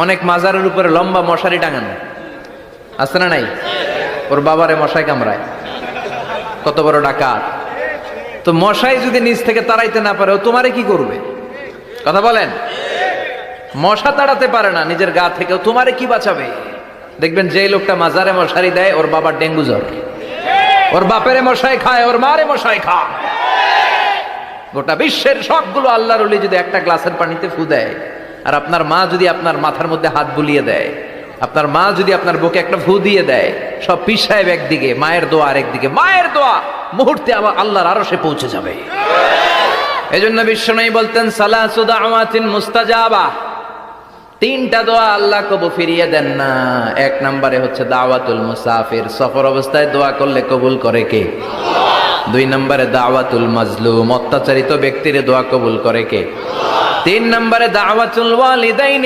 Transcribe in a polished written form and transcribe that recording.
অনেক মাজারের উপরে লম্বা মশারি টাঙানো আছে না নাই? ওর বাবারে মশাই কামড়ায়, কত বড় ডাকাত। তো মশাই যদি নিচ থেকে তাড়াইতে না পারে, ও তোমারে কি করবে? কথা বলেন। মশা তাড়াতে পারে না নিজের গা থেকে, ও তোমারে কি বাঁচাবে? দেখবেন যে লোকটা মাজারে মশারি দেয়, ওর বাবার ডেঙ্গু জ্বর, ওর বাপেরে মশাই খায়, ওর মারে মশাই খায়। গোটা বিশ্বের সবগুলো আল্লাহর ওলি যদি একটা গ্লাসের পানিতে ফু দেয়, আর আপনার মা যদি আপনার মাথার মধ্যে হাত বুলিয়ে দেয়, আপনার মা যদি আপনার বুকে একটা ফু দিয়ে দেয়, সব পীর সাহেব একদিকে, মায়ের দোয়া আরেকদিকে। মায়ের দোয়া মুহূর্তে আবার আল্লাহর আরশে পৌঁছে যাবে। এজন্য বিশ্বনবী বলতেন সালাসু দাওয়াতিন মুস্তাজাবা, তিনটা দোয়া আল্লাহ কবুল ফিরিয়ে দেন না। এক নম্বরে হচ্ছে দাওয়াতুল মুসাফির, সফর অবস্থায় দোয়া করলে কবুল করে কে? দুই নম্বরে দাওয়াতুল মাজলুম, অত্যাচারিত ব্যক্তির দোয়া কবুল করে কে? তিন নম্বরে দাওয়াতুল ওয়ালিদাইন